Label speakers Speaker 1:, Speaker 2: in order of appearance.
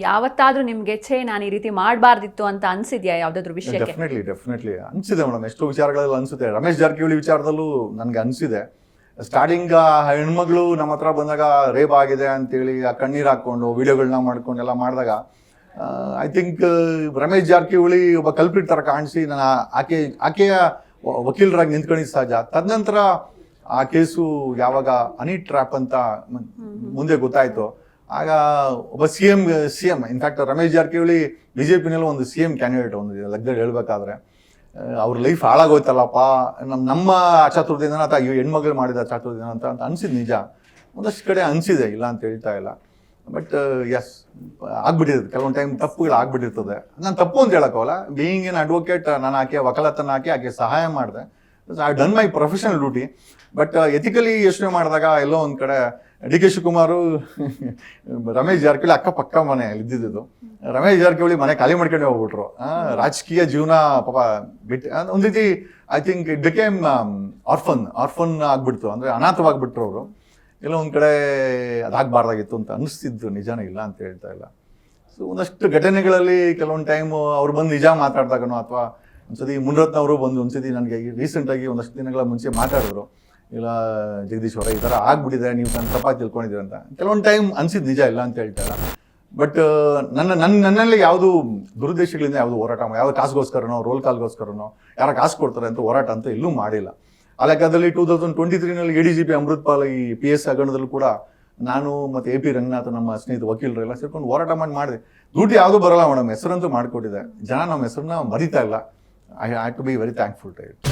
Speaker 1: ಯಾವತ್ತಾದ್ರೂ ನಿಮ್ಗೆ ನಾನು ಈ ರೀತಿ ಮಾಡಬಾರ್ದಿತ್ತು ಅಂತ ಅನ್ಸಿದ್ಯಾ ಯಾವ್ದಾದ್ರು ವಿಷಯಕ್ಕೆ?
Speaker 2: ಡೆಫಿನೆಟ್ಲಿ ಅನ್ಸಿದೆ ಮೇಡಮ್. ಎಷ್ಟೋ ವಿಚಾರಗಳಲ್ಲಿ ಅನ್ಸುತ್ತೆ. ರಮೇಶ್ ಜಾರಕಿಹೊಳಿ ವಿಚಾರದಲ್ಲೂ ನನಗೆ ಅನ್ಸಿದೆ. ಸ್ಟಾರ್ಟಿಂಗ್ ಹೆಣ್ಮಗಳು ನಮ್ಮ ಹತ್ರ ಬಂದಾಗ ರೇಪ್ ಆಗಿದೆ ಅಂತೇಳಿ ಆ ಕಣ್ಣೀರು ಹಾಕೊಂಡು ವಿಡಿಯೋಗಳನ್ನ ಮಾಡ್ಕೊಂಡು ಎಲ್ಲ ಮಾಡಿದಾಗ ಐ ಥಿಂಕ್ ರಮೇಶ್ ಜಾರಕಿಹೊಳಿ ಒಬ್ಬ ಕಲ್ಪಿಟ್ ಥರ ಕಾಣಿಸಿ ನಾನು ಆಕೆಯ ವಕೀಲರಾಗಿ ನಿಂತ್ಕೊಂಡಿದ್ದು ಸಹಜ. ತದನಂತರ ಆ ಕೇಸು ಯಾವಾಗ ಹನಿ ಟ್ರ್ಯಾಪ್ ಅಂತ ಮುಂದೆ ಗೊತ್ತಾಯ್ತು, ಆಗ ಒಬ್ಬ C M in fact Ramesh Jarkiholi ಬಿಜೆಪಿನಲ್ಲಿ ಒಂದು CM ಕ್ಯಾಂಡಿಡೇಟ್ ಒಂದು ಲೆಕ್ಕದಲ್ಲಿ ಹೇಳ್ಬೇಕಾದ್ರೆ ಅವ್ರ ಲೈಫ್ ಹಾಳಾಗೋಯ್ತಲ್ಲಪ್ಪ ನಮ್ಮ ಅಚಾತುರ್ಯದಿಂದ ಅಥವಾ ಹೆಣ್ಮಗಳು ಮಾಡಿದ ಅಚಾತುರ್ಯದಿಂದ ಅಂತ ಅನ್ಸಿದ್ ನಿಜ. ಒಂದಷ್ಟು ಕಡೆ ಅನ್ಸಿದೆ, ಇಲ್ಲ ಅಂತ ಹೇಳ್ತಾ ಇಲ್ಲ. ಬಟ್ ಎಸ್ ಆಗ್ಬಿಟ್ಟಿರ್ತದೆ, ಕೆಲವೊಂದು ಟೈಮ್ ತಪ್ಪುಗಳು ಆಗ್ಬಿಟ್ಟಿರ್ತದೆ. ನಾನು ತಪ್ಪು ಅಂತ ಹೇಳೋಕ್ಕಲ್ಲ. ಬೀಯಿಂಗ್ ಎನ್ ಅಡ್ವೊಕೇಟ್, ನಾನು ಆಕೆ ವಕಾಲತನ ಹಾಕಿ ಆಕೆ ಸಹಾಯ ಮಾಡಿದೆ. I done my professional duty. But ethically ಯೋಚನೆ ಮಾಡಿದಾಗ ಎಲ್ಲೋ ಒಂದು ಕಡೆ DK ಶಿವಕುಮಾರು ರಮೇಶ್ ಜಾರಕಿಹೊಳಿ ಅಕ್ಕಪಕ್ಕ ಮನೆ ಇದ್ದಿದ್ದು. ರಮೇಶ್ ಜಾರಕಿಹೊಳಿ ಮನೆ ಖಾಲಿ ಮಾಡ್ಕೊಂಡೆ ಹೋಗ್ಬಿಟ್ರು. ರಾಜಕೀಯ ಜೀವನ ಪಾಪ ಬಿಟ್ಟು ಒಂದು ರೀತಿ I think it became orphan ಆಗ್ಬಿಡ್ತು, ಅಂದ್ರೆ ಅನಾಥವಾಗ್ಬಿಟ್ರು ಅವರು. ಎಲ್ಲೋ ಒಂದು ಕಡೆ ಅದಾಗಬಾರ್ದಾಗಿತ್ತು ಅಂತ ಅನಿಸ್ತಿದ್ದು, ನಿಜಾನೇ ಇಲ್ಲ ಅಂತ ಹೇಳ್ತಾ ಇಲ್ಲ. ಸೊ ಒಂದಷ್ಟು ಘಟನೆಗಳಲ್ಲಿ ಕೆಲವೊಂದು ಟೈಮ್ ಅವ್ರು ಬಂದು ನಿಜ ಮಾತಾಡಿದಾಗನೋ ಅಥವಾ ಒಂದ್ಸತಿ ಮುನಿರತ್ನ ಅವರು ಬಂದು ಒಂದ್ಸತಿ ನನಗೆ ರೀಸೆಂಟಾಗಿ ಒಂದಷ್ಟು ದಿನಗಳ ಮುಂಚೆ ಮಾತಾಡಿದ್ರು, ಇಲ್ಲ ಜಗದೀಶ್ ಅವರ ಈ ಥರ ಆಗ್ಬಿಟ್ಟಿದೆ, ನೀವು ನನ್ನ ತಪ್ಪಾಗಿ ತಿಳ್ಕೊಂಡಿದ್ದೀರ ಅಂತ. ಕೆಲವೊಂದು ಟೈಮ್ ಅನ್ಸಿದ್ದು ನಿಜ, ಇಲ್ಲ ಅಂತ ಹೇಳ್ತಾ ಇಲ್ಲ. ಬಟ್ ನನ್ನಲ್ಲಿ ಯಾವುದು ದುರುದ್ದೇಶಗಳಿಂದ ಯಾವುದು ಹೋರಾಟ, ಯಾವ ಕಾಸ್ಗೋಸ್ಕರನೋ ರೋಲ್ ಕಾಲ್ಗೋಸ್ಕರನೋ ಯಾರ ಕಾಸು ಕೊಡ್ತಾರೆ ಅಂತ ಹೋರಾಟ ಅಂತ ಎಲ್ಲೂ ಮಾಡಿಲ್ಲ. ಆ ಲೆಕ್ಕದಲ್ಲಿ 2023ನಲ್ಲಿ ADGP ಅಮೃತ್ ಪಾಲ್ ಈ PS ಹಗರಣದಲ್ಲೂ ಕೂಡ ನಾನು ಮತ್ತು AP ರಂಗನಾಥ್ ನಮ್ಮ ಸ್ನೇಹಿತ ವಕೀಲರೆಲ್ಲ ಸೇರ್ಕೊಂಡು ಹೋರಾಟ ಮಾಡಿದೆ. ದುಡ್ಡು ಯಾವುದೂ ಬರಲ್ಲ ಮೇಡಮ್, ಹೆಸರಂತೂ ಮಾಡಿಕೊಟ್ಟಿದೆ. ಜನ ನಮ್ಮ ಹೆಸರನ್ನ ಮರಿತಾ ಇಲ್ಲ. I have to be very thankful to it.